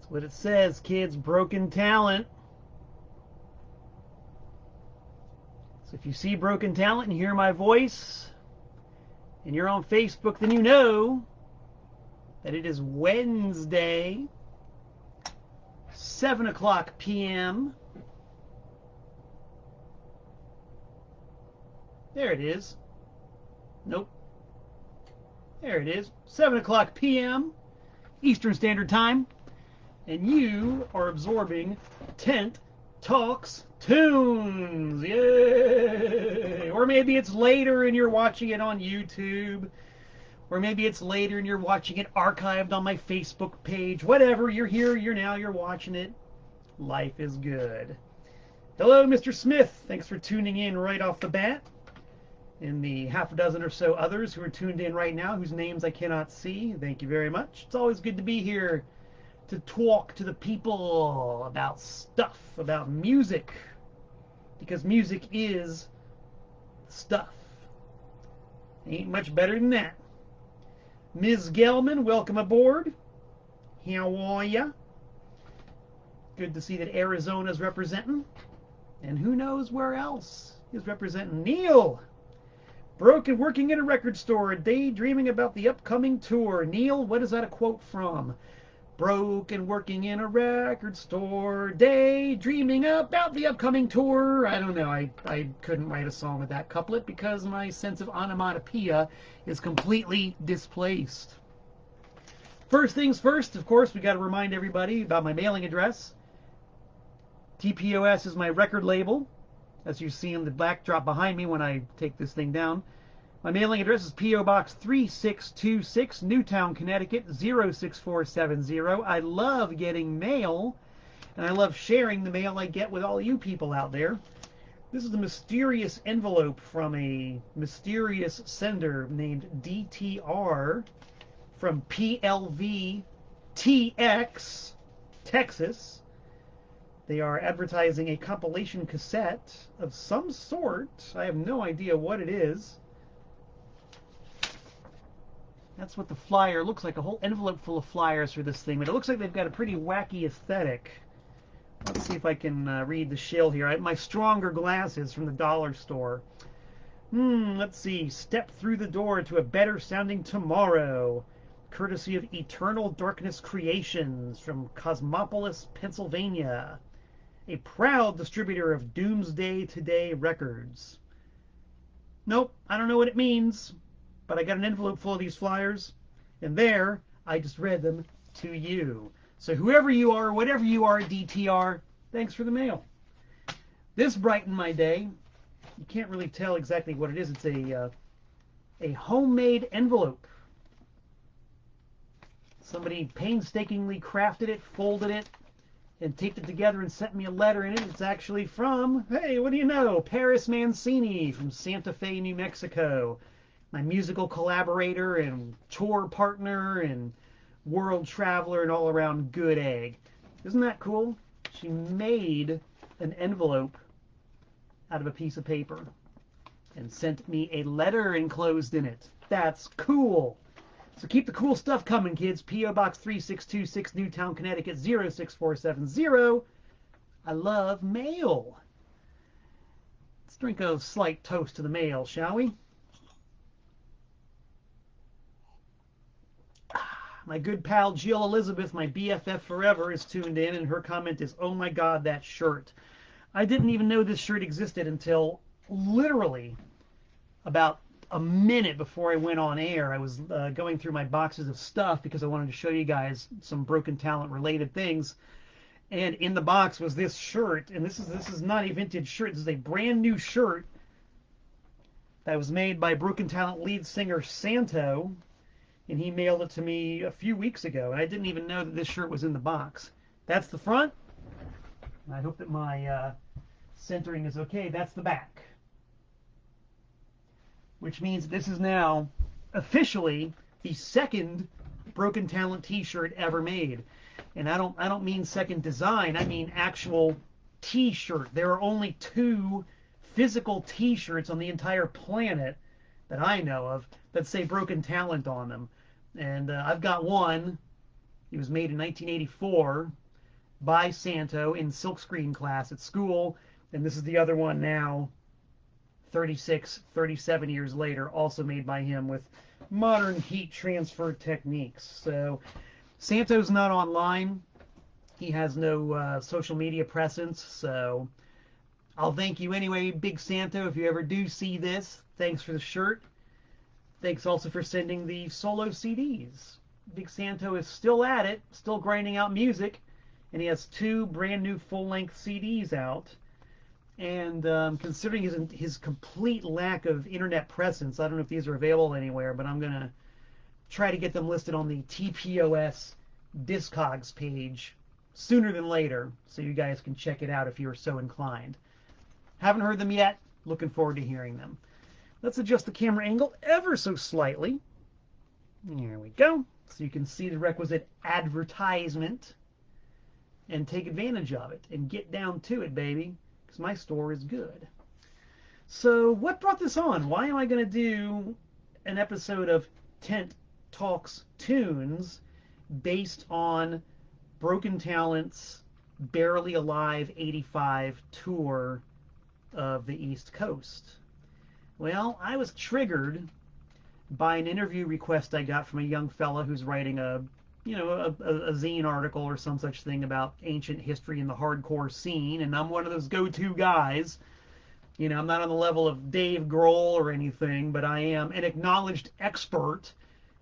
What it says, kids, broken talent. So if you see broken talent and hear my voice and you're on Facebook, then you know that it is Wednesday, 7 o'clock p.m. There it is. Nope. There it is. 7 o'clock p.m. Eastern Standard Time. And you are absorbing Tent Talks Tunes. Yay! Or maybe it's later and you're watching it on YouTube. Or maybe it's later and you're watching it archived on my Facebook page. Whatever, you're here, you're watching it. Life is good. Hello, Mr. Smith. Thanks for tuning in right off the bat. And the half a dozen or so others who are tuned in right now, whose names I cannot see, thank you very much. It's always good to be here to talk to the people about stuff, about music, because music is stuff. Ain't much better than that. Ms. Gelman, welcome aboard. How are ya? Good to see that Arizona's representing. And who knows where else is representing. Neil! Working in a record store, daydreaming about the upcoming tour. Neil, what is that a quote from? Broken working in a record store, daydreaming about the upcoming tour. I don't know. I couldn't write a song with that couplet because my sense of onomatopoeia is completely displaced. First things first, of course, we got to remind everybody about my mailing address. TPOS is my record label, as you see in the backdrop behind me when I take this thing down. My mailing address is P.O. Box 3626, Newtown, Connecticut, 06470. I love getting mail, and I love sharing the mail I get with all you people out there. This is a mysterious envelope from a mysterious sender named DTR from PLV TX, Texas. They are advertising a compilation cassette of some sort. I have no idea what it is. That's what the flyer looks like, a whole envelope full of flyers for this thing. But it looks like they've got a pretty wacky aesthetic. Let's see if I can read the shill here. I have my stronger glasses from the dollar store. Let's see. Step through the door to a better sounding tomorrow. Courtesy of Eternal Darkness Creations from Cosmopolis, Pennsylvania. A proud distributor of Doomsday Today records. Nope, I don't know what it means. But I got an envelope full of these flyers, and there, I just read them to you. So whoever you are, whatever you are, DTR, thanks for the mail. This brightened my day. You can't really tell exactly what it is. It's a homemade envelope. Somebody painstakingly crafted it, folded it, and taped it together and sent me a letter in it. It's actually from, hey, what do you know, Paris Mancini from Santa Fe, New Mexico. My musical collaborator and tour partner and world traveler and all-around good egg. Isn't that cool? She made an envelope out of a piece of paper and sent me a letter enclosed in it. That's cool. So keep the cool stuff coming, kids. P.O. Box 3626, Newtown, Connecticut, 06470. I love mail. Let's drink a slight toast to the mail, shall we? My good pal Jill Elizabeth, my BFF forever, is tuned in, and her comment is, oh my god, that shirt. I didn't even know this shirt existed until literally about a minute before I went on air. I was going through my boxes of stuff because I wanted to show you guys some Broken Talent related things. And in the box was this shirt, and this is not a vintage shirt. This is a brand new shirt that was made by Broken Talent lead singer Santo. And he mailed it to me a few weeks ago, and I didn't even know that this shirt was in the box. That's the front. I hope that my centering is okay. That's the back. Which means this is now officially the second Broken Talent t-shirt ever made. And I don't mean second design, I mean actual t-shirt. There are only 2 physical t-shirts on the entire planet that I know of that say Broken Talent on them. And I've got one, It was made in 1984 by Santo in silkscreen class at school, and this is the other one now, 36, 37 years later, also made by him with modern heat transfer techniques. So Santo's not online. He has no social media presence, so I'll thank you anyway, Big Santo, if you ever do see this. Thanks for the shirt. Thanks also for sending the solo CDs. Big Santo is still at it, still grinding out music, and he has 2 brand new full-length CDs out. And considering his complete lack of internet presence, I don't know if these are available anywhere, but I'm going to try to get them listed on the TPOS Discogs page sooner than later, so you guys can check it out if you are so inclined. Haven't heard them yet. Looking forward to hearing them. Let's adjust the camera angle ever so slightly. There we go. So you can see the requisite advertisement and take advantage of it and get down to it, baby, because my store is good. So what brought this on? Why am I going to do an episode of Tent Talks Tunes based on Broken Talent's Barely Alive 85 tour of the East Coast? Well, I was triggered by an interview request I got from a young fella who's writing a zine article or some such thing about ancient history in the hardcore scene, and I'm one of those go-to guys. I'm not on the level of Dave Grohl or anything, but I am an acknowledged expert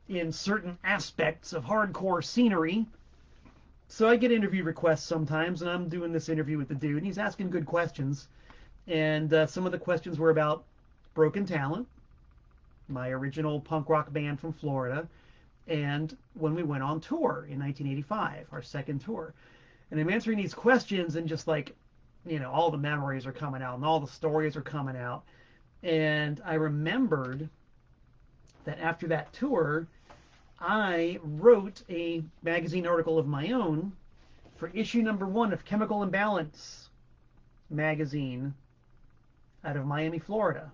in certain aspects of hardcore scenery. So I get interview requests sometimes, and I'm doing this interview with the dude, and he's asking good questions. And some of the questions were about Broken Talent, my original punk rock band from Florida, and when we went on tour in 1985, our second tour. And I'm answering these questions, and just like, all the memories are coming out, and all the stories are coming out. And I remembered that after that tour, I wrote a magazine article of my own for issue number 1 of Chemical Imbalance magazine out of Miami, Florida.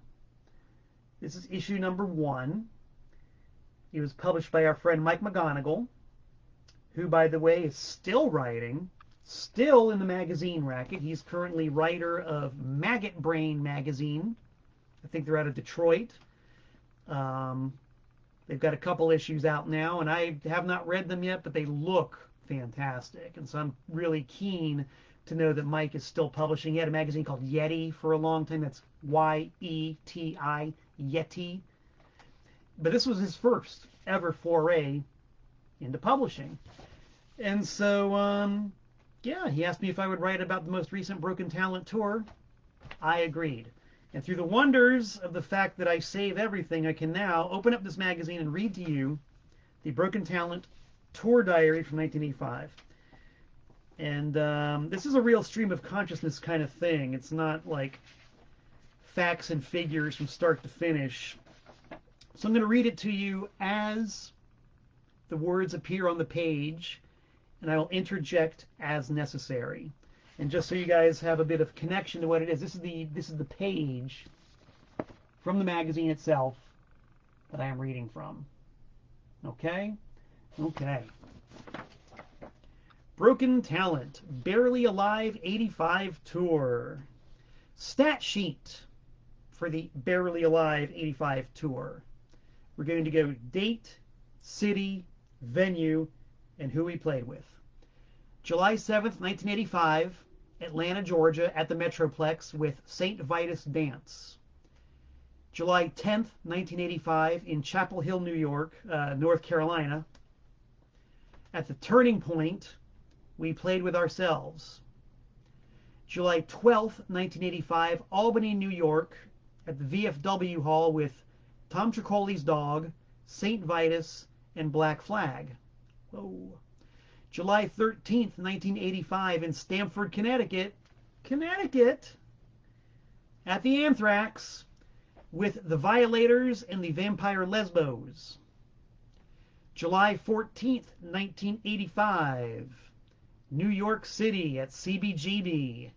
This is issue number 1. It was published by our friend Mike McGonigal, who, by the way, is still writing, still in the magazine racket. He's currently writer of Maggot Brain magazine. I think they're out of Detroit. They've got a couple issues out now, and I have not read them yet, but they look fantastic. And so I'm really keen to know that Mike is still publishing. He had a magazine called Yeti for a long time. That's Y-E-T-I, Yeti. But this was his first ever foray into publishing. And so, yeah, he asked me if I would write about the most recent Broken Talent tour. I agreed. And through the wonders of the fact that I save everything, I can now open up this magazine and read to you the Broken Talent tour diary from 1985. And this is a real stream of consciousness kind of thing. It's not like facts and figures from start to finish. So I'm going to read it to you as the words appear on the page, and I will interject as necessary. And just so you guys have a bit of connection to what it is, this is the page from the magazine itself that I am reading from. Okay? Okay. Broken Talent, Barely Alive 85 tour. Stat sheet for the Barely Alive 85 tour. We're going to go date, city, venue, and who we played with. July 7th, 1985, Atlanta, Georgia, at the Metroplex with St. Vitus Dance. July 10th, 1985, in Chapel Hill, New York, North Carolina. At the Turning Point, we played with Ourselves. July 12th, 1985, Albany, New York, at the VFW Hall with Tom Tricoli's Dog, St. Vitus, and Black Flag. Whoa. July 13th, 1985, in Stamford, Connecticut, at the Anthrax, with the Violators and the Vampire Lesbos. July 14th, 1985, New York City at CBGB,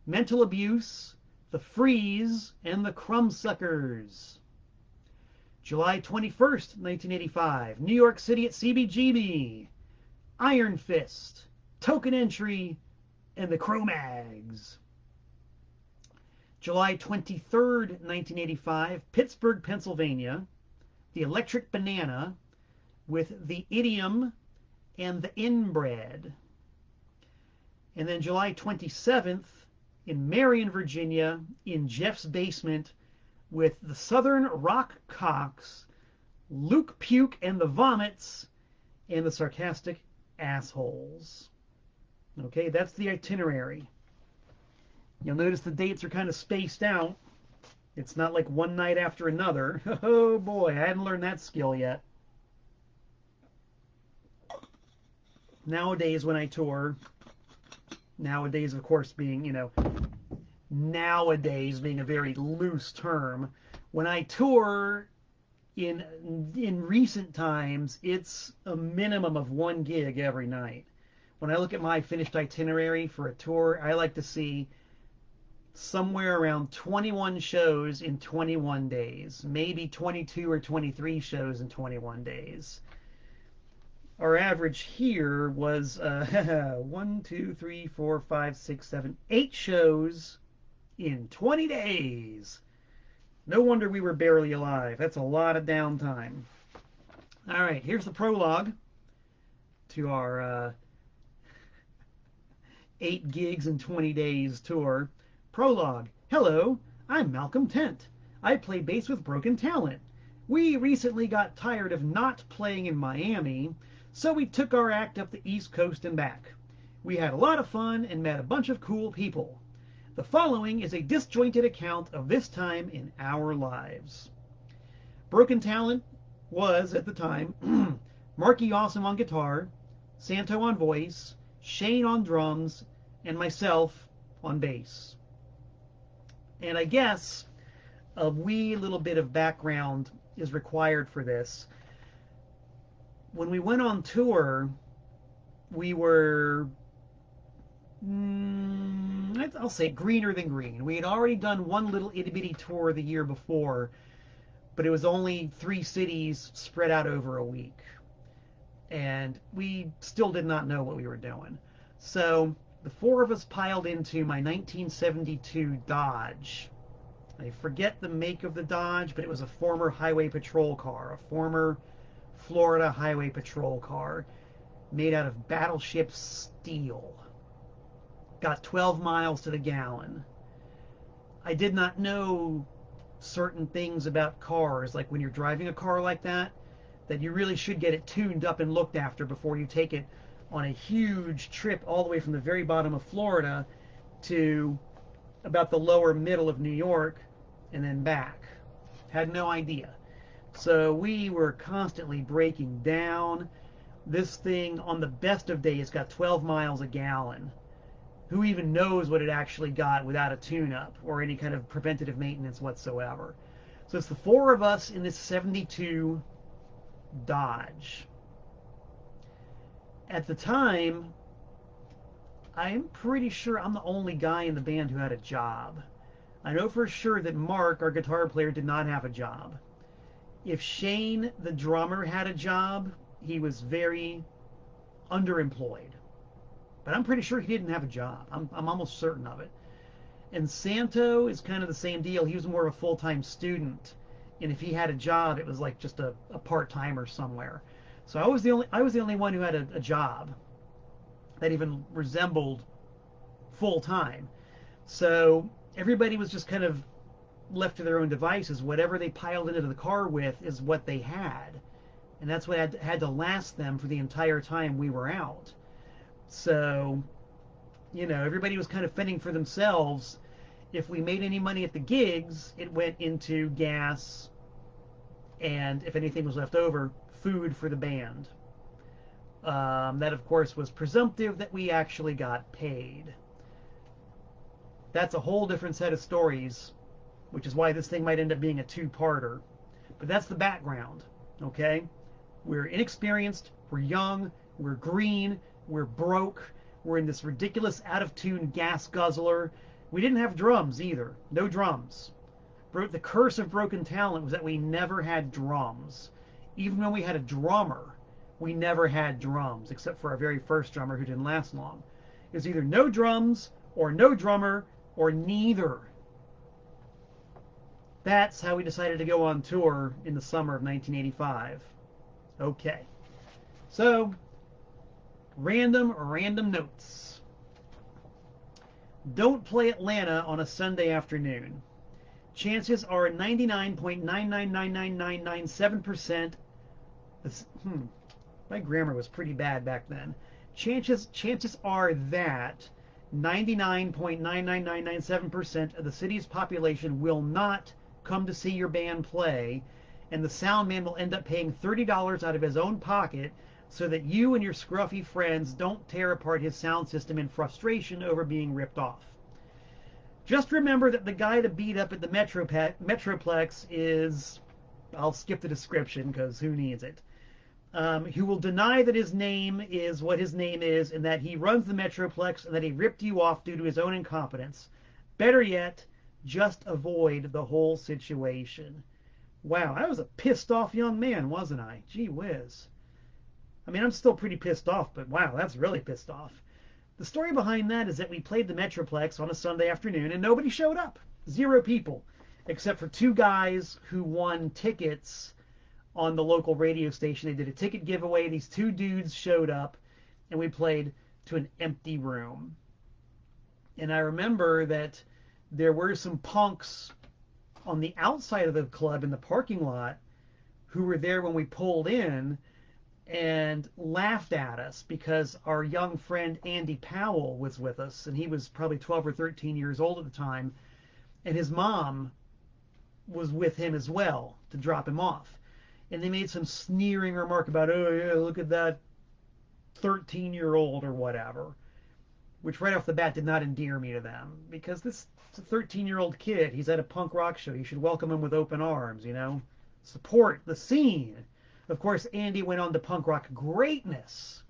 Mental Abuse, The Freeze, and the Crumbsuckers. July 21st, 1985, New York City at CBGB, Iron Fist, Token Entry, and the Cro-Mags. July 23rd, 1985, Pittsburgh, Pennsylvania, the Electric Banana with the Idiom and the Inbred. And then July 27th, in Marion, Virginia, in Jeff's basement, with the Southern Rock Cocks, Luke Puke and the Vomits, and the Sarcastic Assholes. Okay, that's the itinerary. You'll notice the dates are kind of spaced out. It's not like one night after another. Oh boy, I hadn't learned that skill yet. Nowadays when I tour, nowadays of course being, nowadays being a very loose term, when I tour in recent times, it's a minimum of one gig every night. When I look at my finished itinerary for a tour, I like to see somewhere around 21 shows in 21 days, maybe 22 or 23 shows in 21 days. Our average here was 1, 2, 3, 4, 5, 6, 7, 8 shows in 20 days. No wonder we were barely alive. That's a lot of downtime. All right, here's the prologue to our 8 gigs in 20 days tour. Prologue. Hello, I'm Malcolm Tent. I play bass with Broken Talent. We recently got tired of not playing in Miami, so we took our act up the East Coast and back. We had a lot of fun and met a bunch of cool people. The following is a disjointed account of this time in our lives. Broken Talent was, at the time, Marky Awesome on guitar, Santo on voice, Shane on drums, and myself on bass. And I guess a wee little bit of background is required for this. When we went on tour, we were, I'll say, greener than green. We had already done one little itty-bitty tour the year before, but it was only 3 cities spread out over a week. And we still did not know what we were doing. So the 4 of us piled into my 1972 Dodge. I forget the make of the Dodge, but it was a former highway patrol car, a former Florida highway patrol car made out of battleship steel. Got 12 miles to the gallon. I did not know certain things about cars, like when you're driving a car like that you really should get it tuned up and looked after before you take it on a huge trip all the way from the very bottom of Florida to about the lower middle of New York and then back. Had no idea. So we were constantly breaking down. This thing, on the best of days, got 12 miles a gallon. Who even knows what it actually got without a tune-up or any kind of preventative maintenance whatsoever? So it's the 4 of us in this 72 Dodge. At the time, I'm pretty sure I'm the only guy in the band who had a job. I know for sure that Mark, our guitar player, did not have a job. If Shane, the drummer, had a job, he was very underemployed. But I'm pretty sure he didn't have a job. I'm almost certain of it. And Santo is kind of the same deal. He was more of a full-time student. And if he had a job, it was like just a part-timer somewhere. So I was the only one who had a job that even resembled full-time. So everybody was just kind of left to their own devices. Whatever they piled into the car with is what they had. And that's what had to last them for the entire time we were out. So, everybody was kind of fending for themselves. If we made any money at the gigs, it went into gas, and if anything was left over, food for the band. That, of course, was presumptive that we actually got paid. That's a whole different set of stories, which is why this thing might end up being a 2-parter. But that's the background, okay? We're inexperienced, we're young, we're green, we're broke, we're in this ridiculous out-of-tune gas guzzler. We didn't have drums either. No drums. The curse of Broken Talent was that we never had drums. Even when we had a drummer, we never had drums, except for our very first drummer who didn't last long. It was either no drums or no drummer or neither. That's how we decided to go on tour in the summer of 1985. Okay. So, random notes. Don't play Atlanta on a Sunday afternoon. Chances are 99.9999997%. My grammar was pretty bad back then. Chances are that 99.99997% of the city's population will not come to see your band play, and the sound man will end up paying $30 out of his own pocket so that you and your scruffy friends don't tear apart his sound system in frustration over being ripped off. Just remember that the guy to beat up at the Metroplex is, I'll skip the description because who needs it, who will deny that his name is what his name is and that he runs the Metroplex and that he ripped you off due to his own incompetence. Better yet, just avoid the whole situation. Wow, I was a pissed off young man, wasn't I? Gee whiz. I mean, I'm still pretty pissed off, but wow, that's really pissed off. The story behind that is that we played the Metroplex on a Sunday afternoon and nobody showed up. 0 people, except for 2 guys who won tickets on the local radio station. They did a ticket giveaway. These 2 dudes showed up and we played to an empty room. And I remember that there were some punks on the outside of the club in the parking lot who were there when we pulled in and laughed at us because our young friend Andy Powell was with us, and he was probably 12 or 13 years old at the time, and his mom was with him as well to drop him off. And they made some sneering remark about, oh yeah, look at that 13-year-old or whatever, which right off the bat did not endear me to them, because this is a 13-year-old kid. He's at a punk rock show. You should welcome him with open arms, you know? Support the scene. Of course, Andy went on to punk rock greatness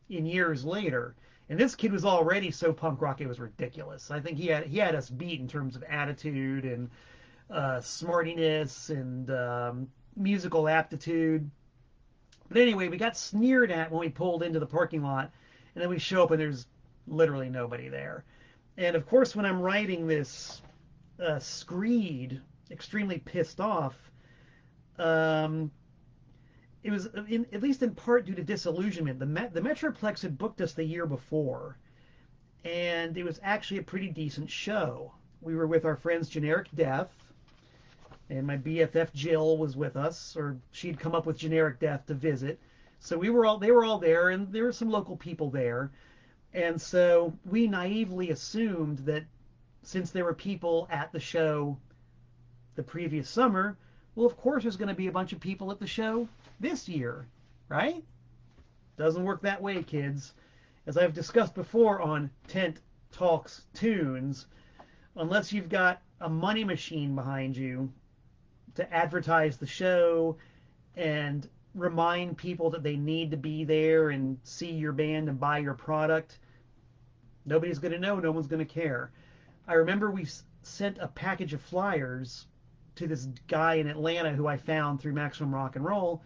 in years later, and this kid was already so punk rock it was ridiculous. I think he had us beat in terms of attitude and smartiness and musical aptitude. But anyway, we got sneered at when we pulled into the parking lot, and then we show up and there's literally nobody there. And of course, when I'm writing this screed, extremely pissed off, it was at least in part due to disillusionment. The Metroplex had booked us the year before, and it was actually a pretty decent show. We were with our friends Generic Death, and my BFF Jill was with us, or she'd come up with Generic Death to visit. So they were all there, and there were some local people there. And so we naively assumed that since there were people at the show the previous summer, well, of course there's going to be a bunch of people at the show this year, right? Doesn't work that way, kids. As I've discussed before on Tent Talks Tunes, unless you've got a money machine behind you to advertise the show and remind people that they need to be there and see your band and buy your product, nobody's going to know. No one's going to care. I remember we sent a package of flyers to this guy in Atlanta who I found through Maximum Rock and Roll.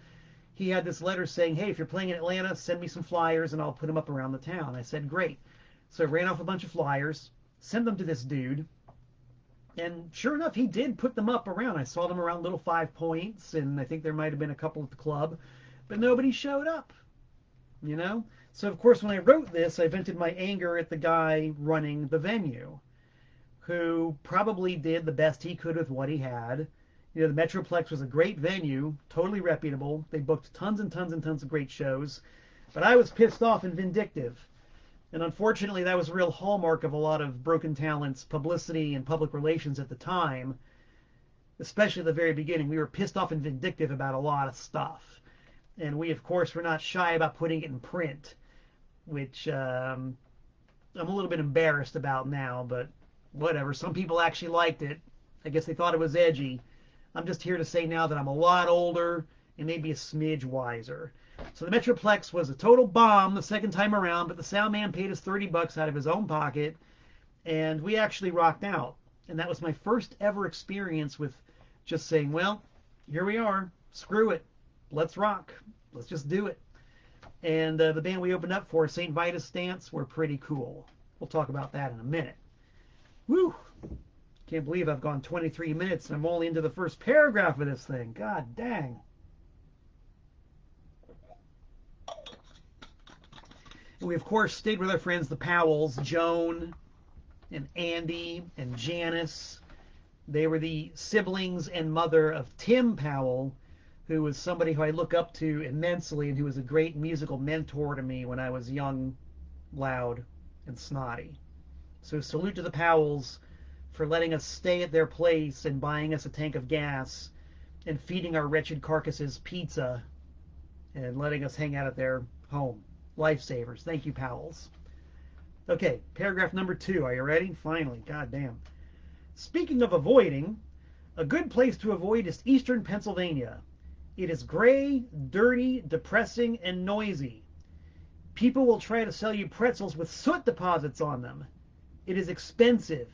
He had this letter saying, hey, if you're playing in Atlanta, send me some flyers and I'll put them up around the town. I said, great. So I ran off a bunch of flyers, sent them to this dude, and sure enough, he did put them up around. I saw them around Little 5 Points, and I think there might have been a couple at the club, but nobody showed up, you know? So, of course, when I wrote this, I vented my anger at the guy running the venue, who probably did the best he could with what he had. You know, the Metroplex was a great venue, totally reputable. They booked tons and tons and tons of great shows. But I was pissed off and vindictive. And unfortunately, that was a real hallmark of a lot of Broken Talent's publicity and public relations at the time, especially at the very beginning. We were pissed off and vindictive about a lot of stuff. And we, of course, were not shy about putting it in print, which I'm a little bit embarrassed about now, but whatever. Some people actually liked it. I guess they thought it was edgy. I'm just here to say now that I'm a lot older and maybe a smidge wiser. So the Metroplex was a total bomb the second time around, but the sound man paid us $30 out of his own pocket, and we actually rocked out. And that was my first ever experience with just saying, well, here we are. Screw it. Let's rock. Let's just do it. And the band we opened up for, St. Vitus Stance, were pretty cool. We'll talk about that in a minute. Woo! Can't believe I've gone 23 minutes and I'm only into the first paragraph of this thing. God dang. And we, of course, stayed with our friends, the Powells, Joan and Andy and Janice. They were the siblings and mother of Tim Powell, who was somebody who I look up to immensely and who was a great musical mentor to me when I was young, loud, and snotty. So salute to the Powells for letting us stay at their place and buying us a tank of gas and feeding our wretched carcasses pizza and letting us hang out at their home. Lifesavers. Thank you, Powells. Okay, paragraph number 2. Are you ready? Finally. God damn. Speaking of avoiding, a good place to avoid is eastern Pennsylvania. It is gray, dirty, depressing, and noisy. People will try to sell you pretzels with soot deposits on them. It is expensive.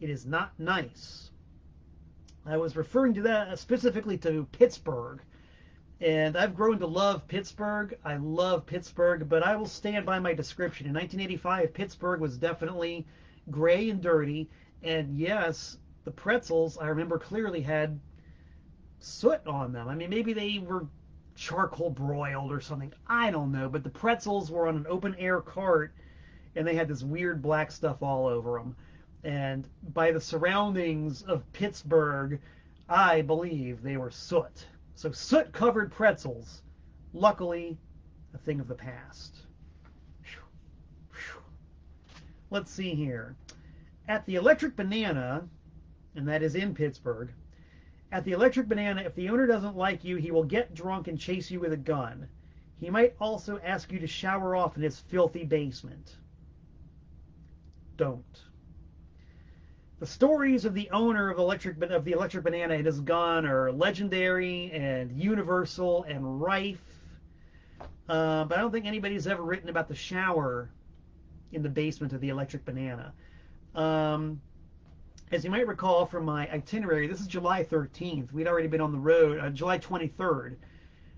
It is not nice. I was referring to that specifically to Pittsburgh. And I've grown to love Pittsburgh. I love Pittsburgh, but I will stand by my description. In 1985, Pittsburgh was definitely gray and dirty. And yes, the pretzels, I remember clearly, had soot on them. I mean, maybe they were charcoal broiled or something. I don't know. But the pretzels were on an open air cart, and they had this weird black stuff all over them. And by the surroundings of Pittsburgh, I believe they were soot. So soot-covered pretzels, luckily, a thing of the past. Let's see here. At the Electric Banana, and that is in Pittsburgh, at the Electric Banana, if the owner doesn't like you, he will get drunk and chase you with a gun. He might also ask you to shower off in his filthy basement. Don't. The stories of the owner of the Electric Banana and his gun are legendary and universal and rife. But I don't think anybody's ever written about the shower in the basement of the Electric Banana. As you might recall from my itinerary, this is July 13th. We'd already been on the road, July 23rd.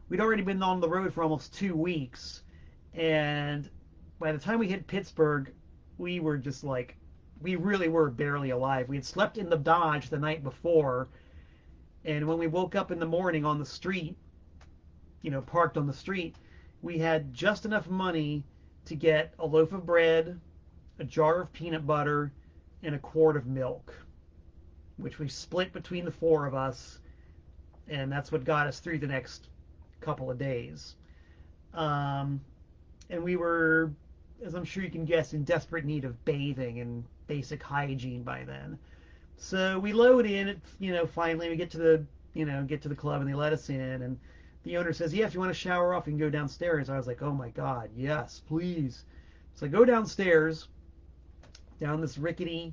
We'd already been on the road for almost 2 weeks. And by the time we hit Pittsburgh, we were just like, we really were barely alive. We had slept in the Dodge the night before, and when we woke up in the morning on the street, parked on the street, we had just enough money to get a loaf of bread, a jar of peanut butter, and a quart of milk, which we split between the 4 of us, and that's what got us through the next couple of days. And we were, as I'm sure you can guess, in desperate need of bathing and basic hygiene by then. So we load in, finally we get to the club and they let us in, and the owner says, yeah, if you want to shower off, you can go downstairs. I was like, oh my God, yes, please. So I go downstairs, down this rickety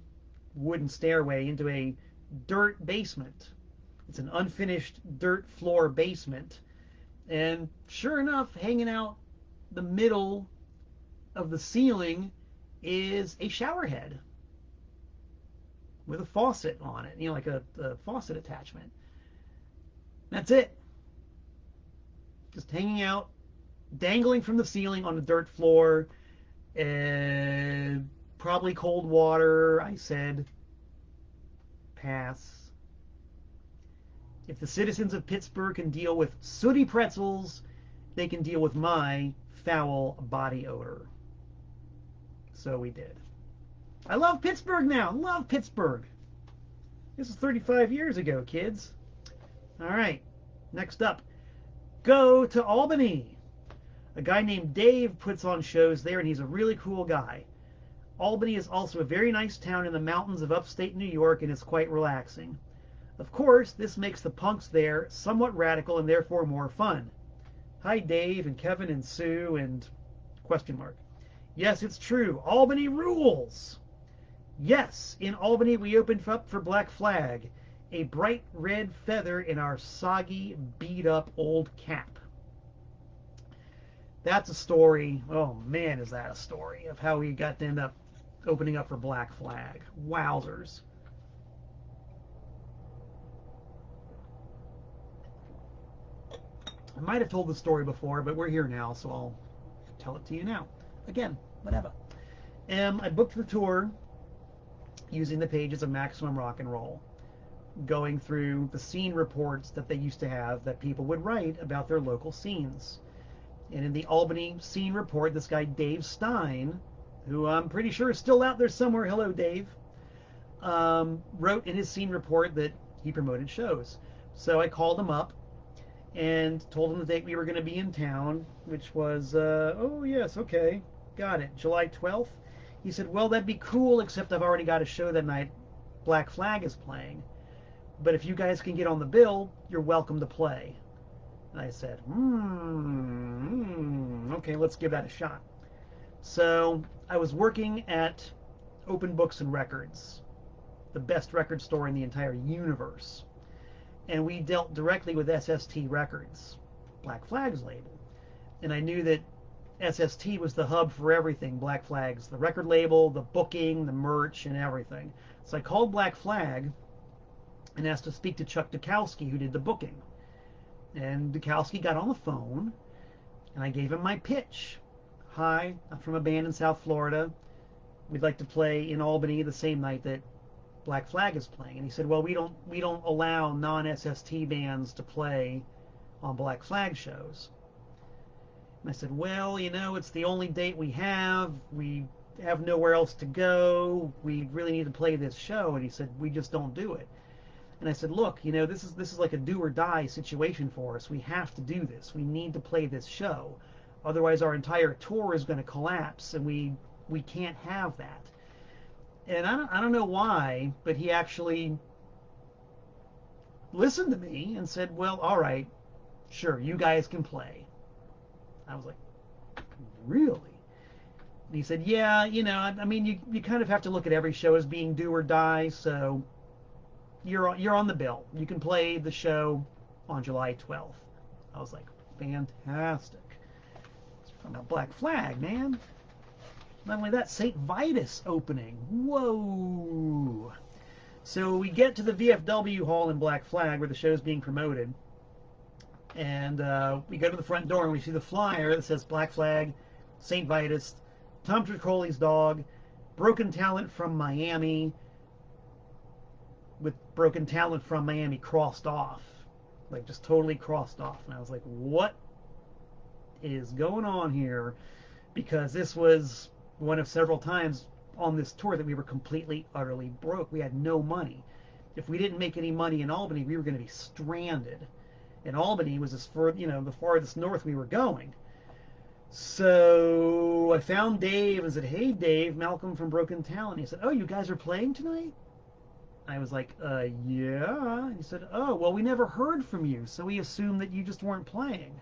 wooden stairway into a dirt basement. It's an unfinished dirt floor basement. And sure enough, hanging out the middle of the ceiling is a shower head with a faucet on it, like a faucet attachment. That's it. Just hanging out, dangling from the ceiling on the dirt floor, and probably cold water. I said, pass. If the citizens of Pittsburgh can deal with sooty pretzels, they can deal with my foul body odor. So we did. I love Pittsburgh now. Love Pittsburgh. This is 35 years ago, kids. All right. Next up, go to Albany. A guy named Dave puts on shows there, and he's a really cool guy. Albany is also a very nice town in the mountains of upstate New York, and it's quite relaxing. Of course, this makes the punks there somewhat radical and therefore more fun. Hi, Dave and Kevin and Sue and ... Yes, it's true. Albany rules. Yes, in Albany we opened up for Black Flag, a bright red feather in our soggy, beat-up old cap. That's a story. Oh, man, is that a story of how we got to end up opening up for Black Flag. Wowzers. I might have told the story before, but we're here now, so tell it to you now. Again, whatever. I booked the tour using the pages of Maximum Rock and Roll, going through the scene reports that they used to have that people would write about their local scenes. And in the Albany scene report, this guy Dave Stein, who I'm pretty sure is still out there somewhere, hello Dave, wrote in his scene report that he promoted shows. So I called him up and told him the date we were going to be in town, which was, oh yes, okay, got it, July 12th. He said, well, that'd be cool, except I've already got a show that night. Black Flag is playing. But if you guys can get on the bill, you're welcome to play. And I said, okay, let's give that a shot. So I was working at Open Books and Records, the best record store in the entire universe. And we dealt directly with SST Records, Black Flag's label. And I knew that SST was the hub for everything. Black Flag's the record label, the booking, the merch, and everything. So I called Black Flag and asked to speak to Chuck Dukowski, who did the booking. And Dukowski got on the phone, and I gave him my pitch. Hi, I'm from a band in South Florida. We'd like to play in Albany the same night that Black Flag is playing. And he said, well, we don't allow non-SST bands to play on Black Flag shows. And I said, well, you know, it's the only date we have. We have nowhere else to go. We really need to play this show. And he said, we just don't do it. And I said, look, you know, this is like a do or die situation for us. We have to do this. We need to play this show. Otherwise, our entire tour is going to collapse, and we can't have that. And I don't know why, but he actually listened to me and said, well, all right, sure, you guys can play. I was like, really? And he said, yeah, you know, I mean, you kind of have to look at every show as being do or die, so you're on the bill. You can play the show on July 12th. I was like, fantastic. It's from a Black Flag, man. Not only that, St. Vitus opening. Whoa. So we get to the VFW hall in Black Flag where the show's being promoted. And we go to the front door and we see the flyer that says Black Flag, St. Vitus, Tom Tricoli's dog, Broken Talent from Miami, with Broken Talent from Miami crossed off. Like, just totally crossed off. And I was like, what is going on here? Because this was one of several times on this tour that we were completely, utterly broke. We had no money. If we didn't make any money in Albany, we were going to be stranded. And Albany was the farthest north we were going. So I found Dave and said, hey, Dave, Malcolm from Broken Talent. He said, oh, you guys are playing tonight? I was like, yeah. And he said, oh, well, we never heard from you, so we assumed that you just weren't playing.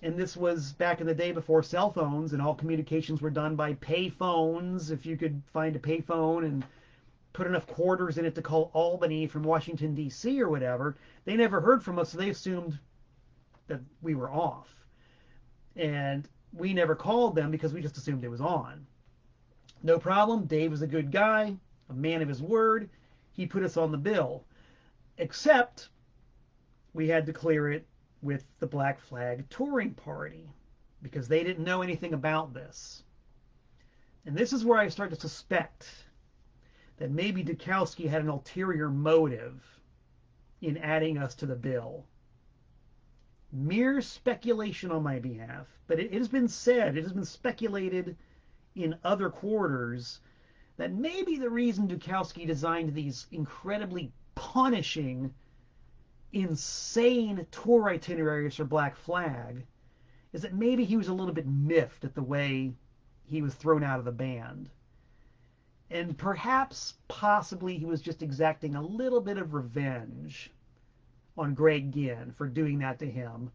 And this was back in the day before cell phones, and all communications were done by pay phones. If you could find a pay phone and put enough quarters in it to call Albany from Washington, D.C. or whatever, they never heard from us, so they assumed that we were off. And we never called them because we just assumed it was on. No problem. Dave was a good guy, a man of his word. He put us on the bill. Except we had to clear it with the Black Flag touring party because they didn't know anything about this. And this is where I start to suspect that maybe Dukowski had an ulterior motive in adding us to the bill. Mere speculation on my behalf, but it has been said, it has been speculated in other quarters that maybe the reason Dukowski designed these incredibly punishing, insane tour itineraries for Black Flag is that maybe he was a little bit miffed at the way he was thrown out of the band. And perhaps, possibly, he was just exacting a little bit of revenge on Greg Ginn for doing that to him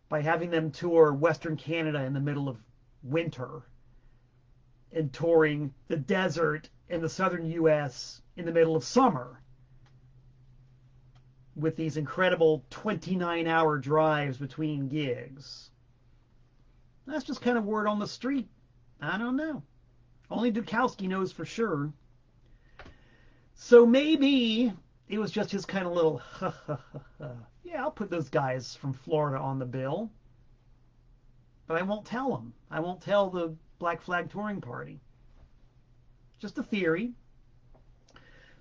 by having them tour Western Canada in the middle of winter and touring the desert in the southern U.S. in the middle of summer with these incredible 29-hour drives between gigs. That's just kind of word on the street. I don't know. Only Dukowski knows for sure. So maybe it was just his kind of little, yeah, I'll put those guys from Florida on the bill. but I won't tell them. I won't tell the Black Flag touring party. Just a theory.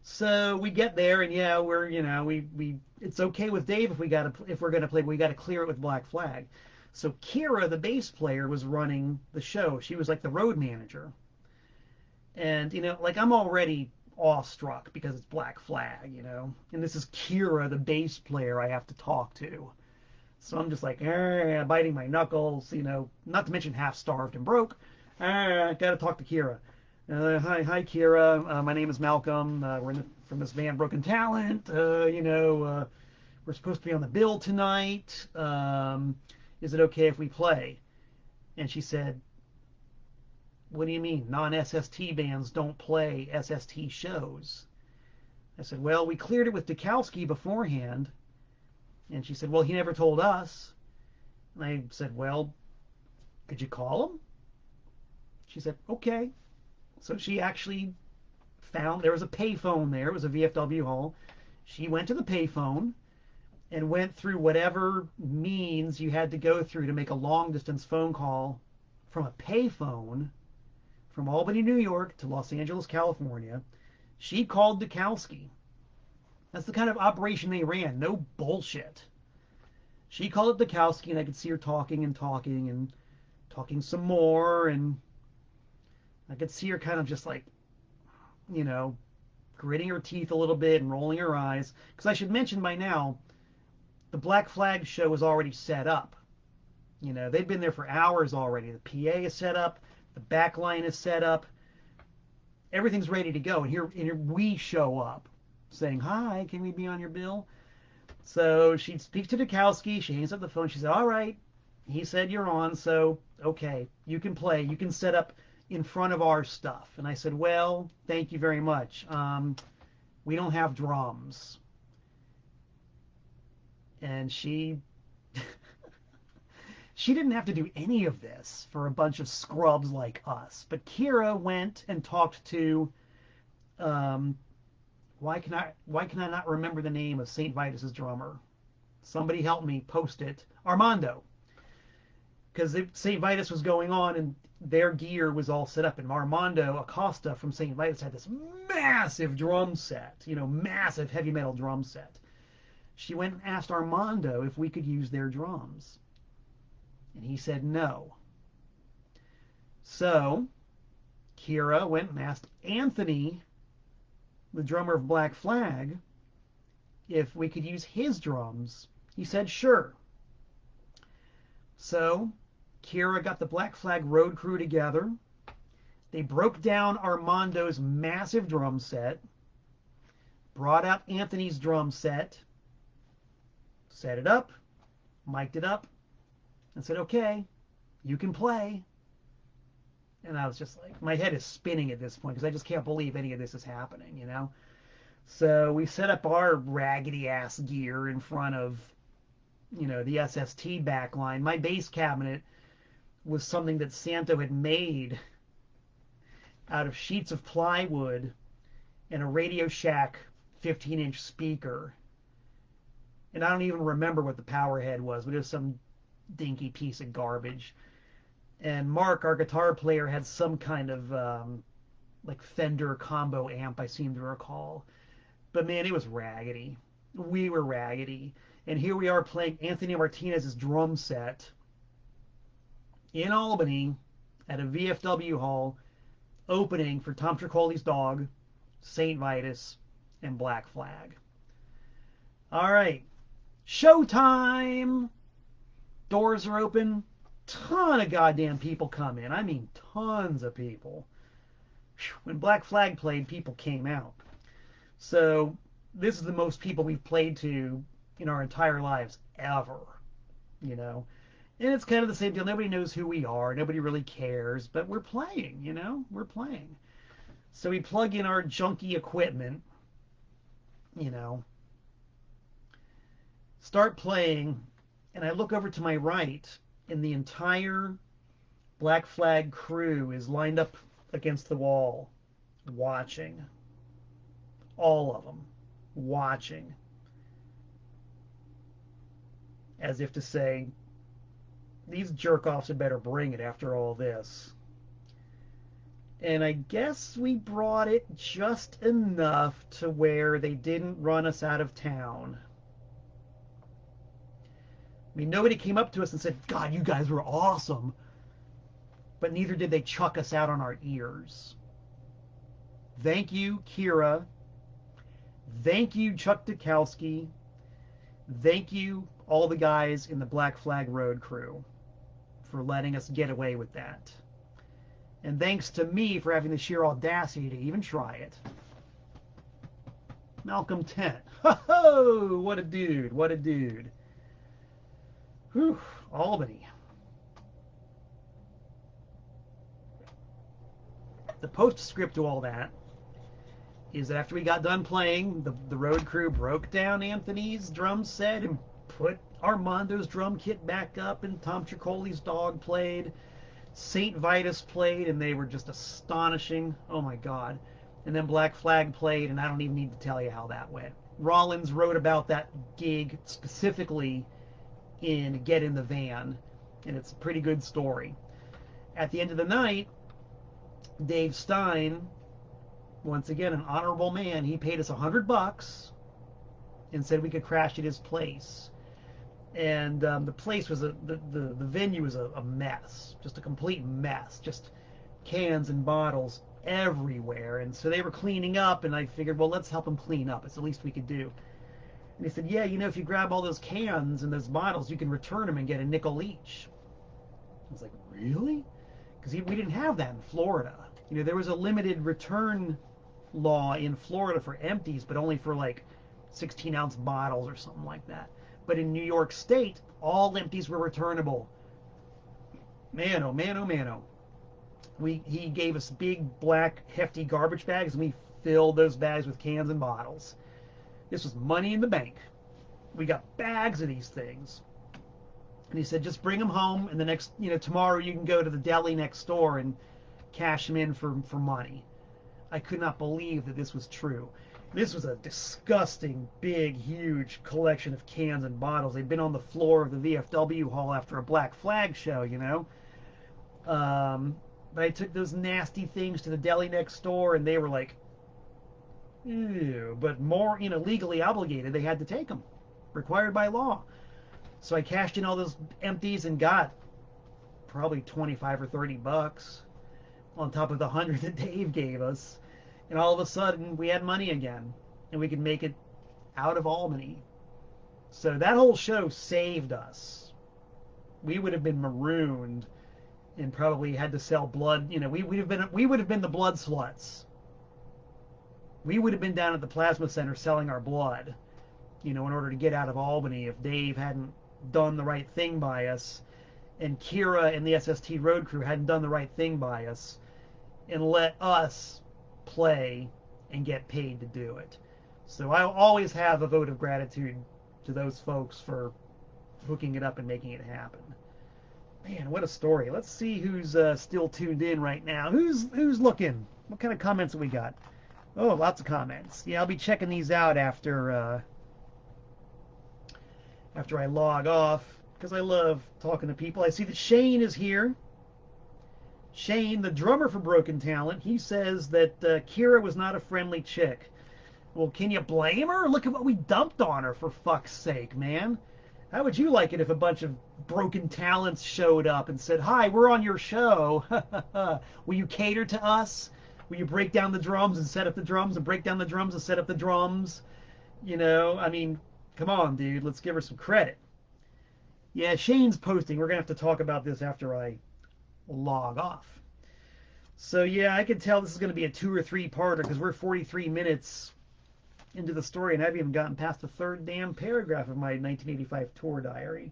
So we get there, and yeah, we're we it's okay with Dave if we're gonna play, but we got to clear it with Black Flag. So Kira, the bass player, was running the show. She was like the road manager, and like I'm already awestruck because it's Black Flag, and this is Kira, the bass player, I have to talk to. So I'm just like, biting my knuckles, not to mention half starved and broke. Got to talk to Kira. Hi, Kira. My name is Malcolm. From this band, Broken Talent. We're supposed to be on the bill tonight. Is it okay if we play? And she said, what do you mean? Non-SST bands don't play SST shows. I said, well, we cleared it with Dukowski beforehand. And she said, well, he never told us. And I said, well, could you call him? She said, okay. So she actually found, there was a payphone there. It was a VFW hall. She went to the payphone and went through whatever means you had to go through to make a long distance phone call from a payphone from Albany, New York to Los Angeles, California. She called Dukowski. That's the kind of operation they ran. No bullshit. She called up Dukowski, and I could see her talking and talking and talking some more, and I could see her kind of just like, gritting her teeth a little bit and rolling her eyes. Because I should mention by now, the Black Flag show was already set up. They'd been there for hours already. The PA is set up, the back line is set up, everything's ready to go. And here we show up saying, hi, can we be on your bill? So she speaks to Dukowski. She hangs up the phone. She said, all right. He said you're on, so okay, you can play. You can set up in front of our stuff. And I said, well, thank you very much. We don't have drums. And she didn't have to do any of this for a bunch of scrubs like us. But Kira went and talked to why can I not remember the name of St. Vitus's drummer? Somebody help me post it. Armando. Because St. Vitus was going on and their gear was all set up. And Armando Acosta from St. Vitus had this massive drum set, massive heavy metal drum set. She went and asked Armando if we could use their drums. And he said no. So Kira went and asked Anthony, the drummer of Black Flag, if we could use his drums. He said sure. So Kira got the Black Flag road crew together. They broke down Armando's massive drum set, brought out Anthony's drum set, set it up, mic'd it up, and said, okay, you can play. And I was just like, my head is spinning at this point because I just can't believe any of this is happening, So we set up our raggedy ass gear in front of, the SST backline. My bass cabinet was something that Santo had made out of sheets of plywood and a Radio Shack 15-inch speaker. And I don't even remember what the power head was, but it was some dinky piece of garbage. And Mark, our guitar player, had some kind of like Fender combo amp, I seem to recall. But man, it was raggedy. We were raggedy. And here we are playing Anthony Martinez's drum set in Albany at a VFW hall, opening for Tom Tricoli's Dog, St. Vitus, and Black Flag. All right, showtime! Doors are open. Ton of goddamn people come in. I mean, tons of people. When Black Flag played, people came out. So this is the most people we've played to in our entire lives ever, And it's kind of the same deal. Nobody knows who we are. Nobody really cares. But we're playing, We're playing. So we plug in our junky equipment, start playing, and I look over to my right, and the entire Black Flag crew is lined up against the wall, watching. All of them watching. As if to say, these jerk-offs had better bring it after all this. And I guess we brought it just enough to where they didn't run us out of town. I mean, nobody came up to us and said, God, you guys were awesome. But neither did they chuck us out on our ears. Thank you, Kira. Thank you, Chuck Dukowski. Thank you, all the guys in the Black Flag Road crew, for letting us get away with that. And thanks to me for having the sheer audacity to even try it. Malcolm Tent. Ho-ho! What a dude. What a dude. Whew. Albany. The postscript to all that is that after we got done playing, the road crew broke down Anthony's drum set and put Armando's drum kit back up, and Tom Tricoli's dog played. St. Vitus played, and they were just astonishing. Oh my God. And then Black Flag played, and I don't even need to tell you how that went. Rollins wrote about that gig specifically in Get in the Van, and it's a pretty good story. At the end of the night, Dave Stein, once again an honorable man, he paid us $100 and said we could crash at his place. And the place was the venue was a mess, just a complete mess, just cans and bottles everywhere. And so they were cleaning up, and I figured, well, let's help them clean up. It's the least we could do. And he said, yeah, you know, if you grab all those cans and those bottles, you can return them and get a nickel each. I was like, really? Because we didn't have that in Florida. You know, there was a limited return law in Florida for empties, but only for like 16-ounce bottles or something like that. But in New York State, all empties were returnable. Man, oh man, oh man, oh. He gave us big, black, hefty garbage bags, and we filled those bags with cans and bottles. This was money in the bank. We got bags of these things. And he said, just bring them home, and the next, you know, tomorrow you can go to the deli next door and cash them in for money. I could not believe that this was true. This was a disgusting, big, huge collection of cans and bottles. They'd been on the floor of the VFW hall after a Black Flag show, you know. But I took those nasty things to the deli next door, and they were like, ew. But more, you know, legally obligated, they had to take them, required by law. So I cashed in all those empties and got probably 25 or 30 bucks on top of the 100 that Dave gave us. And all of a sudden, we had money again, and we could make it out of Albany. So that whole show saved us. We would have been marooned and probably had to sell blood. You know, we would have been the blood sluts. We would have been down at the plasma center selling our blood, you know, in order to get out of Albany if Dave hadn't done the right thing by us, and Kira and the SST road crew hadn't done the right thing by us and let us play and get paid to do it. So I always have a vote of gratitude to those folks for hooking it up and making it happen. Man, what a story. Let's see who's still tuned in right now. Who's looking? What kind of comments have we got? Oh, lots of comments. Yeah, I'll be checking these out after I log off, because I love talking to people. I see that Shane is here. Shane, the drummer for Broken Talent, he says that Kira was not a friendly chick. Well, can you blame her? Look at what we dumped on her, for fuck's sake, man. How would you like it if a bunch of Broken Talents showed up and said, hi, we're on your show. Will you cater to us? Will you break down the drums and set up the drums, and break down the drums and set up the drums? You know, I mean, come on, dude. Let's give her some credit. Yeah, Shane's posting. We're going to have to talk about this after I log off. So yeah, I can tell this is going to be a 2 or 3 parter, because we're 43 minutes into the story, and I haven't even gotten past the third damn paragraph of my 1985 tour diary.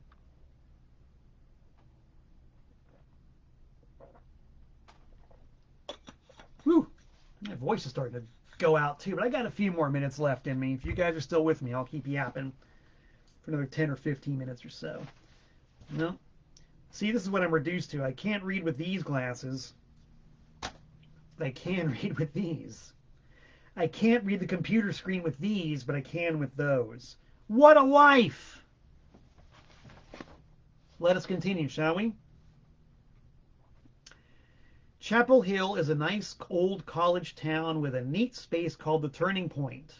Whew, my voice is starting to go out too, but I got a few more minutes left in me. If you guys are still with me, I'll keep yapping for another 10 or 15 minutes or so. No. See, this is what I'm reduced to. I can't read with these glasses. I can read with these. I can't read the computer screen with these, but I can with those. What a life! Let us continue, shall we? Chapel Hill is a nice old college town with a neat space called the Turning Point.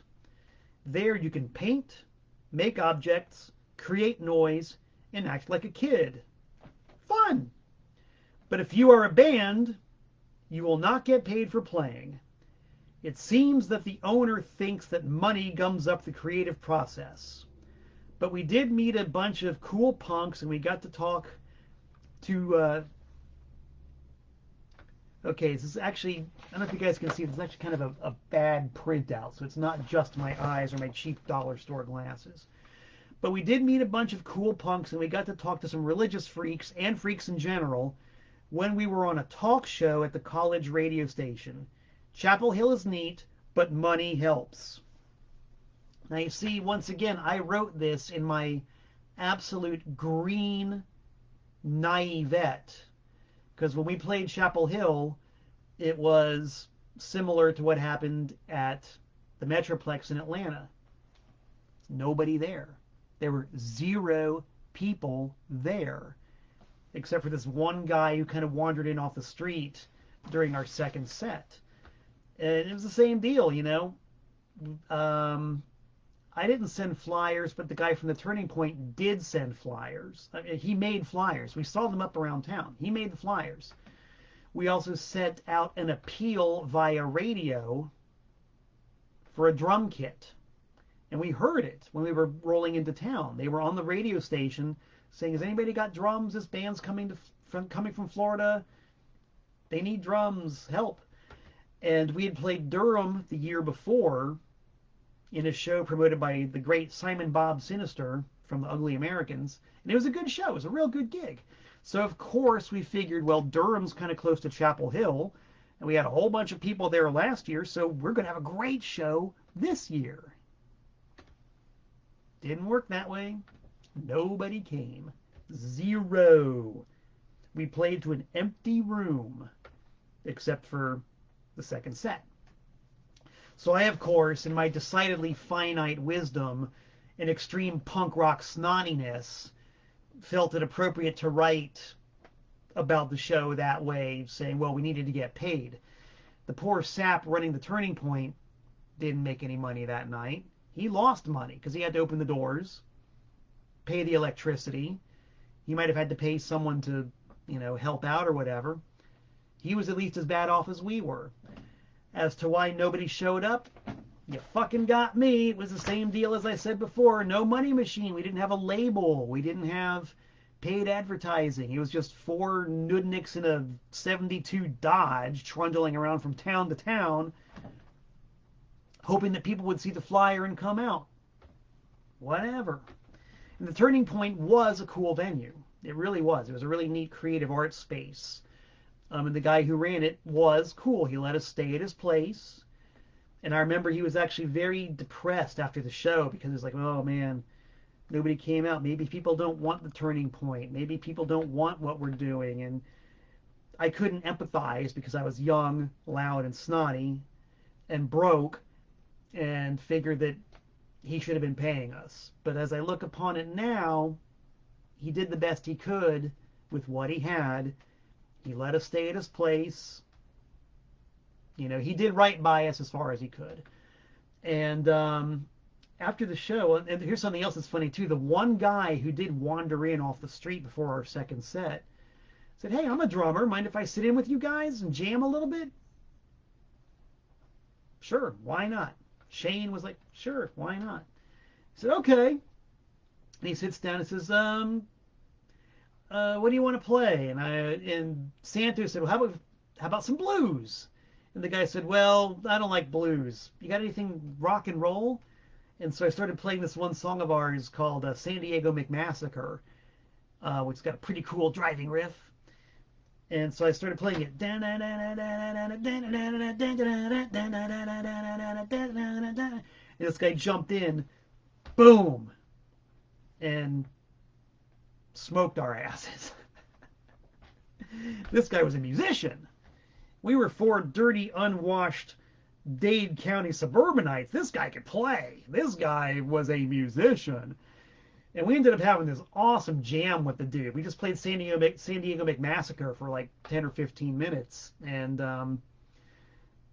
There you can paint, make objects, create noise, and act like a kid. Fun! But if you are a band, you will not get paid for playing. It seems that the owner thinks that money gums up the creative process. But we did meet a bunch of cool punks, and we got to talk to okay, this is actually, I don't know if you guys can see, this is actually kind of a bad printout, so it's not just my eyes or my cheap dollar store glasses. But we did meet a bunch of cool punks, and we got to talk to some religious freaks and freaks in general when we were on a talk show at the college radio station. Chapel Hill is neat, but money helps. Now you see, once again, I wrote this in my absolute green naivete. Because when we played Chapel Hill, it was similar to what happened at the Metroplex in Atlanta. Nobody there. There were 0 people there, except for this one guy who kind of wandered in off the street during our second set. And it was the same deal, you know. I didn't send flyers, but the guy from the Turning Point did send flyers. I mean, he made flyers. We saw them up around town. He made the flyers. We also sent out an appeal via radio for a drum kit. And we heard it when we were rolling into town. They were on the radio station saying, has anybody got drums? This band's coming from Florida. They need drums. Help. And we had played Durham the year before in a show promoted by the great Simon Bob Sinister from the Ugly Americans. And it was a good show. It was a real good gig. So, of course, we figured, well, Durham's kind of close to Chapel Hill, and we had a whole bunch of people there last year, so we're going to have a great show this year. Didn't work that way. Nobody came. 0. We played to an empty room, except for the second set. So I, of course, in my decidedly finite wisdom and extreme punk rock snottiness, felt it appropriate to write about the show that way, saying, well, we needed to get paid. The poor sap running the Turning Point didn't make any money that night. He lost money because he had to open the doors, pay the electricity. He might have had to pay someone to, help out or whatever. He was at least as bad off as we were. As to why nobody showed up, you fucking got me. It was the same deal as I said before. No money machine. We didn't have a label. We didn't have paid advertising. It was just 4 nudniks in a 72 Dodge trundling around from town to town, hoping that people would see the flyer and come out. Whatever. And the Turning Point was a cool venue. It really was. It was a really neat creative art space. And the guy who ran it was cool. He let us stay at his place. And I remember he was actually very depressed after the show because he was like, oh man, nobody came out. Maybe people don't want the Turning Point. Maybe people don't want what we're doing. And I couldn't empathize because I was young, loud, and snotty, and broke, and figured that he should have been paying us. But as I look upon it now, he did the best he could with what he had. He let us stay at his place. He did right by us as far as he could. And after the show, and here's something else that's funny too. The one guy who did wander in off the street before our second set said, hey, I'm a drummer. Mind if I sit in with you guys and jam a little bit? Sure, why not? Shane was like, sure, why not? He said, okay. And he sits down and says, what do you want to play? And Santos said, well, how about some blues? And the guy said, well, I don't like blues. You got anything rock and roll? And so I started playing this one song of ours called San Diego McMassacre, which has got a pretty cool driving riff. And so I started playing it. And this guy jumped in, boom, and smoked our asses. This guy was a musician. We were 4 dirty, unwashed Dade County suburbanites. This guy could play. This guy was a musician. And we ended up having this awesome jam with the dude. We just played San Diego McMassacre for like 10 or 15 minutes. And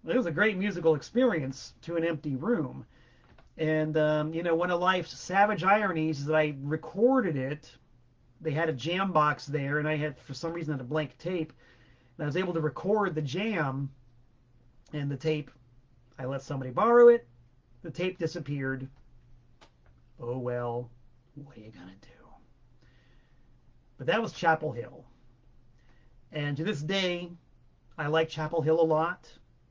it was a great musical experience to an empty room. And, one of life's savage ironies is that I recorded it. They had a jam box there, and I had, for some reason, had a blank tape. And I was able to record the jam, and the tape, I let somebody borrow it. The tape disappeared. Oh, well, what are you going to do? But that was Chapel Hill. And to this day, I like Chapel Hill a lot.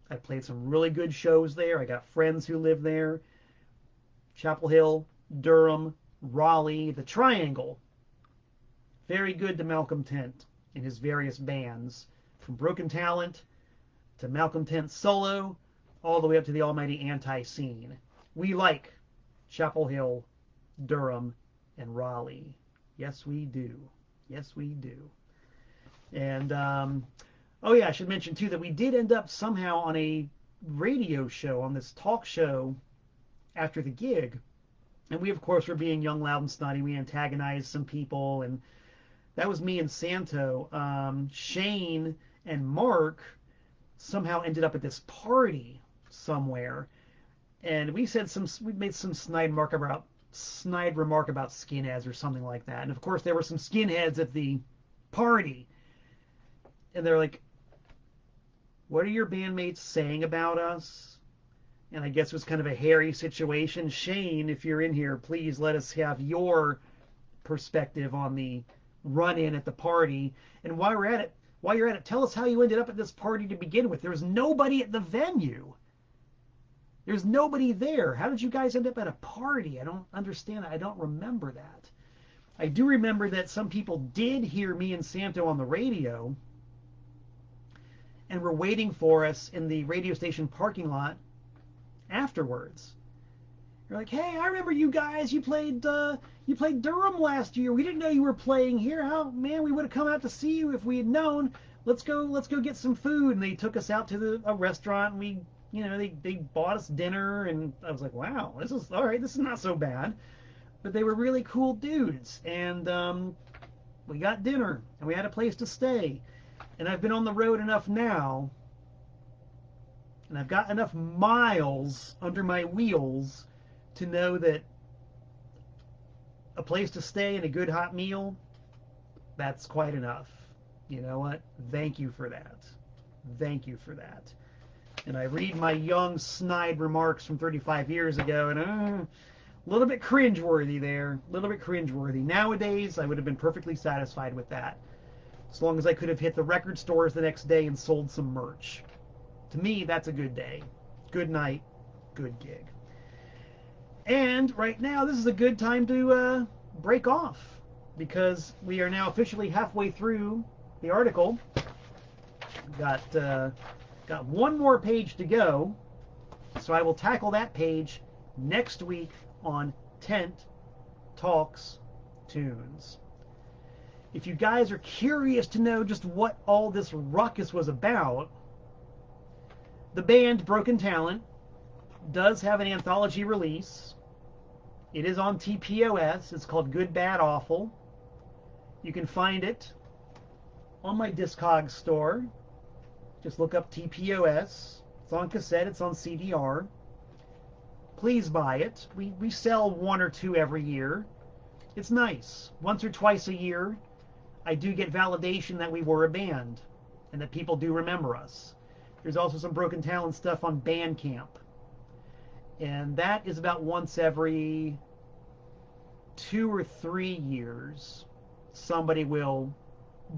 I played some really good shows there. I got friends who live there. Chapel Hill, Durham, Raleigh, the Triangle. Very good to Malcolm Tent and his various bands, from Broken Talent to Malcolm Tent solo, all the way up to the almighty Anti-Scene. We like Chapel Hill, Durham, and Raleigh. Yes, we do. Yes, we do. And, oh yeah, I should mention too that we did end up somehow on a radio show, on this talk show after the gig. And we, of course, were being young, loud, and snotty. We antagonized some people, and that was me and Santo. Shane and Mark somehow ended up at this party somewhere, and we made some snide remark about skinheads or something like that. And of course, there were some skinheads at the party, and they're like, "What are your bandmates saying about us?" And I guess it was kind of a hairy situation. Shane, if you're in here, please let us have your perspective on the run-in at the party. And while you're at it, tell us how you ended up at this party to begin with. There was nobody at the venue. There's nobody there. How did you guys end up at a party? I don't understand that. I don't remember that. I do remember that some people did hear me and Santo on the radio and were waiting for us in the radio station parking lot afterwards. You're like, "Hey, I remember you guys. You played Durham last year. We didn't know you were playing here. How, man, we would have come out to see you if we had known. Let's go get some food." And they took us out to a restaurant, and they bought us dinner, and I was like, "Wow, this is all right. This is not so bad." But they were really cool dudes, and we got dinner, and we had a place to stay. And I've been on the road enough now, and I've got enough miles under my wheels to know that a place to stay and a good hot meal, that's quite enough. You know what? Thank you for that. Thank you for that. And I read my young snide remarks from 35 years ago, and a little bit cringeworthy there. A little bit cringeworthy. Nowadays, I would have been perfectly satisfied with that, as long as I could have hit the record stores the next day and sold some merch. To me, that's a good day. Good night. Good gig. And right now, this is a good time to break off, because we are now officially halfway through the article. Got one more page to go, so I will tackle that page next week on Tent Talks Tunes. If you guys are curious to know just what all this ruckus was about, the band Broken Talent does have an anthology release. It is on TPOS. It's called Good, Bad, Awful. You can find it on my Discogs store. Just look up TPOS. It's on cassette. It's on CDR. Please buy it. We sell one or two every year. It's nice. Once or twice a year, I do get validation that we were a band and that people do remember us. There's also some Broken Talent stuff on Bandcamp. And that is about once every 2 or 3 years, somebody will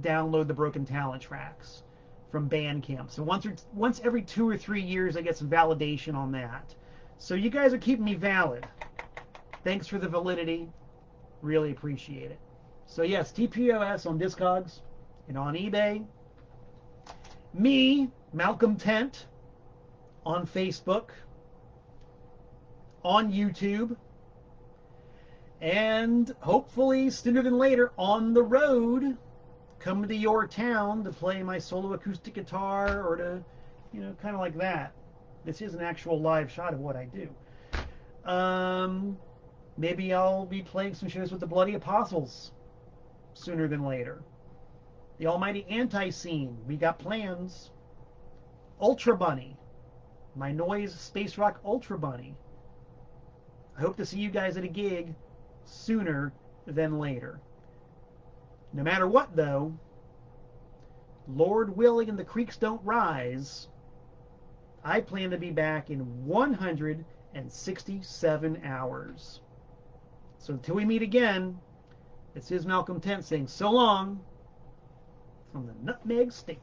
download the Broken Talent tracks from Bandcamp. So once every 2 or 3 years, I get some validation on that. So you guys are keeping me valid. Thanks for the validity. Really appreciate it. So yes, TPOS on Discogs and on eBay. Me, Malcolm Tent, on Facebook, on YouTube, and hopefully sooner than later on the road, coming to your town to play my solo acoustic guitar, or to, kind of like that. This is an actual live shot of what I do. Maybe I'll be playing some shows with the Bloody Apostles sooner than later. The Almighty Anti-Scene, we got plans. Ultra Bunny, my noise space rock Ultra Bunny. I hope to see you guys at a gig sooner than later. No matter what, though, Lord willing and the creeks don't rise, I plan to be back in 167 hours. So until we meet again, this is Malcolm Tent saying so long from the Nutmeg State.